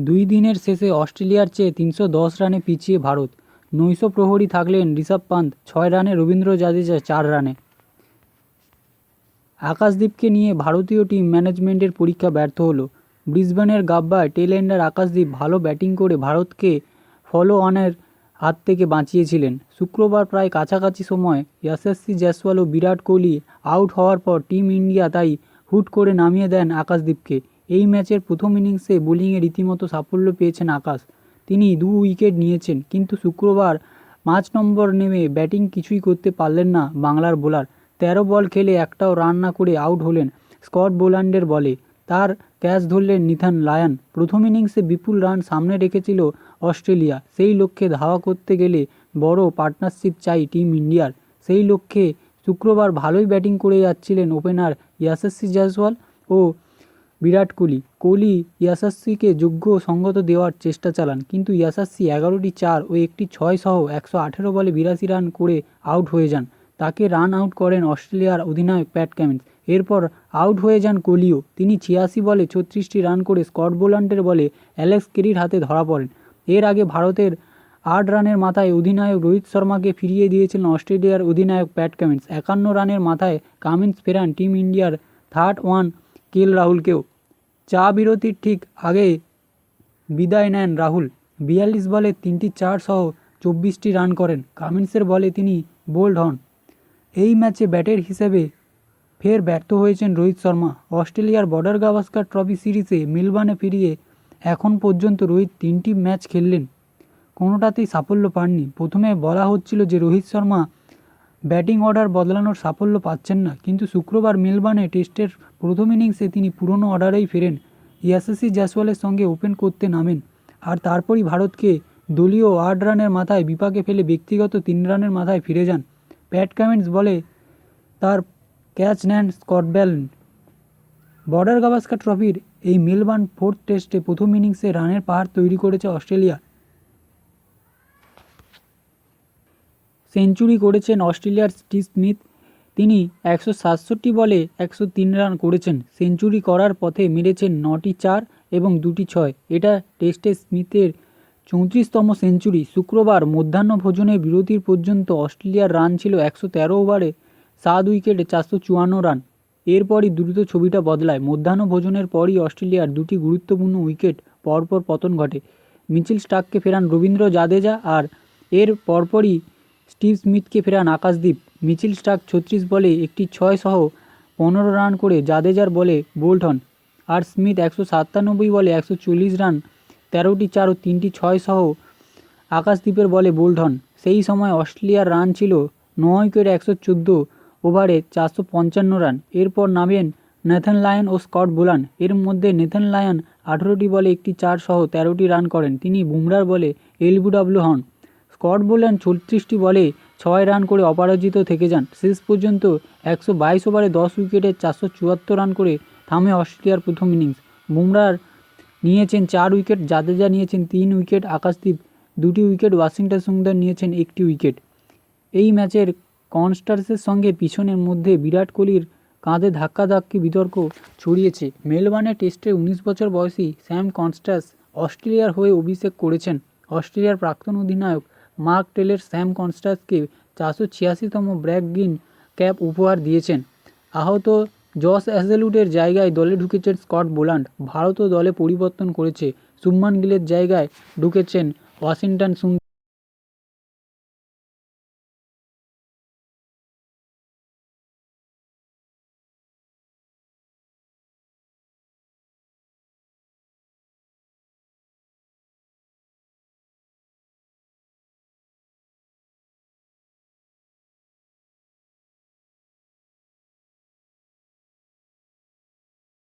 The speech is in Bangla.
দুই দিনের শেষে অস্ট্রেলিয়ার চেয়ে ৩১০ রানে পিছিয়ে ভারত। নৈশ প্রহরী থাকলেন ঋষভ পান্ত ৬ রানে, রবীন্দ্র জাদেজা ৪ রানে। আকাশদীপকে নিয়ে ভারতীয় টিম ম্যানেজমেন্টের পরীক্ষা ব্যর্থ হলো। ব্রিসবেনের গাব্বায় টেল এন্ডার আকাশদীপ ভালো ব্যাটিং করে ভারতকে ফলো অনের হাত থেকে বাঁচিয়েছিলেন। শুক্রবার প্রায় কাছাকাছি সময় যশস্বী জয়সওয়াল ও বিরাট কোহলি আউট হওয়ার পর টিম ইন্ডিয়া তাই হুট করে নামিয়ে দেন আকাশদীপকে। এই ম্যাচের প্রথম ইনিংসে বোলিংয়ে রীতিমতো সাফল্য পেয়েছেন আকাশ। তিনি 2 উইকেট নিয়েছেন, কিন্তু শুক্রবার 5 নম্বর নেমে ব্যাটিং কিছুই করতে পারলেন না বাংলার বোলার। 13 বল খেলে একটাও রান না করে আউট হলেন স্কট বোল্যান্ডের বলে। তার ক্যাচ ধরলেন নিথান লায়ন। প্রথম ইনিংসে বিপুল রান সামনে রেখেছিল অস্ট্রেলিয়া। সেই লক্ষ্যে ধাওয়া করতে গেলে বড় পার্টনারশিপ চাই টিম ইন্ডিয়ার। সেই লক্ষ্যে শুক্রবার ভালোই ব্যাটিং করে যাচ্ছিলেন ওপেনার যশস্বী জয়সওয়াল ও বিরাট কোহলি যশস্বীকে যোগ্য সঙ্গত দেওয়ার চেষ্টা চালান, কিন্তু যশস্বী 11টি 4 ও একটি 6 সহ 118 বলে 82 রান করে আউট হয়ে যান। তাকে রান আউট করেন অস্ট্রেলিয়ার অধিনায়ক প্যাট কামিন্স। এরপর আউট হয়ে যান কোহলিও। তিনি 86 বলে 36টি রান করে স্কট বোল্যান্ডের বলে অ্যালেক্স কেরির হাতে ধরা পড়েন। এর আগে ভারতের 8 রানের মাথায় অধিনায়ক রোহিত শর্মাকে ফিরিয়ে দিয়েছিলেন অস্ট্রেলিয়ার অধিনায়ক প্যাট কামিন্স। 51 রানের মাথায় কামিন্স ফেরান টিম ইন্ডিয়ার থার্ড ওয়ান কেএল রাহুলকেও। চা বিরতির ঠিক আগে বিদায় নেন রাহুল। 42 বলে 3টি 4 সহ 24টি রান করেন। কামিন্সের বলে তিনি বোল্ড হন। এই ম্যাচে ব্যাটের হিসেবে ফের ব্যর্থ হয়েছেন রোহিত শর্মা। অস্ট্রেলিয়ার বর্ডার গাভাস্কার ট্রফি সিরিজে মেলবোর্নে ফিরিয়ে এখন পর্যন্ত রোহিত 3টি ম্যাচ খেললেন, কোনোটাতেই সাফল্য পাননি। প্রথমে বলা হচ্ছিল যে রোহিত শর্মা ব্যাটিং অর্ডার বদলানোর সাফল্য পাচ্ছেন না, কিন্তু শুক্রবার মেলবোর্নে টেস্টের প্রথম ইনিংসে তিনি পুরনো অর্ডারেই ফেরেন। যশস্বী জয়সওয়ালের সঙ্গে ওপেন করতে নামেন, আর তারপরই ভারতকে দলীয় 8 রানের মাথায় বিপাকে ফেলে ব্যক্তিগত 3 রানের মাথায় ফিরে যান। প্যাট কামিন্স বলে তার ক্যাচ নেন স্কট বোল্যান্ড। বর্ডার গাভাস্কার ট্রফির এই মেলবোর্ন 4th টেস্টে প্রথম ইনিংসে রানের পাহাড় তৈরি করেছে অস্ট্রেলিয়া। সেঞ্চুরি করেছেন অস্ট্রেলিয়ার স্টিভ স্মিথ। তিনি 167 বলে 103 রান করেছেন। সেঞ্চুরি করার পথে মেরেছেন 9টি 4 এবং 2টি 6। এটা টেস্টে স্মিথের 34তম সেঞ্চুরি। শুক্রবার মধ্যাহ্নভোজনের বিরতির পর্যন্ত অস্ট্রেলিয়ার রান ছিল 113 ওভারে 7 উইকেটে 454 রান। এরপরই দ্রুত ছবিটা বদলায়। মধ্যাহ্নভোজনের পরই অস্ট্রেলিয়ার 2টি গুরুত্বপূর্ণ উইকেট পরপর পতন ঘটে। মিচেল স্টার্ককে ফেরান রবীন্দ্র জাদেজা, আর এর পরপরই স্টিভ স্মিথকে ফেরান আকাশদীপ। মিচেল স্টার্ক 36 বলে একটি 6 সহ 15 রান করে জাদেজার বলে বোল্ড হন, আর স্মিথ 197 বলে 140 রান 13টি 4 ও 3টি 6 সহ আকাশদীপের বলে বোল্ড হন। সেই সময় অস্ট্রেলিয়ার রান ছিল 9 উইকেটে 114 ওভারে 455 রান। এরপর নামেন নেথান লায়ন ও স্কট বোল্যান্ড। এর মধ্যে নেথান লায়ন 18টি বলে একটি 4 সহ 13টি রান করেন। তিনি বুমরার বলে এলবিডব্লিউ হন। স্কট বোল্যান্ড 36টি বলে 6 রান করে অপরাজিত থেকে যান। শেষ পর্যন্ত 122 ওভারে 10 উইকেটে 474 রান করে থামে অস্ট্রেলিয়ার প্রথম ইনিংস। বুমরার নিয়েছেন 4 উইকেট, জাদেজা নিয়েছেন 3 উইকেট, আকাশদীপ 2টি উইকেট, ওয়াশিংটন সুন্দর নিয়েছেন 1টি উইকেট। এই ম্যাচের কনস্টার্সের সঙ্গে পিছনের মধ্যে বিরাট কোহলির কাঁধে ধাক্কাধাক্কি বিতর্ক ছড়িয়েছে। মেলবোর্নে টেস্টে 19 বছর বয়সী স্যাম কনস্টার্স অস্ট্রেলিয়ার হয়ে অভিষেক করেছেন। অস্ট্রেলিয়ার প্রাক্তন অধিনায়ক মার্ক টেলর স্যাম কনস্টার্সকে 486তম ব্র্যাক গ্রিন ক্যাপ উপহার দিয়েছেন। আহত জশ হ্যাজেলউডের জায়গায় দলে ঢুকেছেন স্কট বোল্যান্ড। ভারতও দলে পরিবর্তন করেছে। শুভমান গিলের জায়গায় ঢুকেছেন ওয়াশিংটন সুন্দর।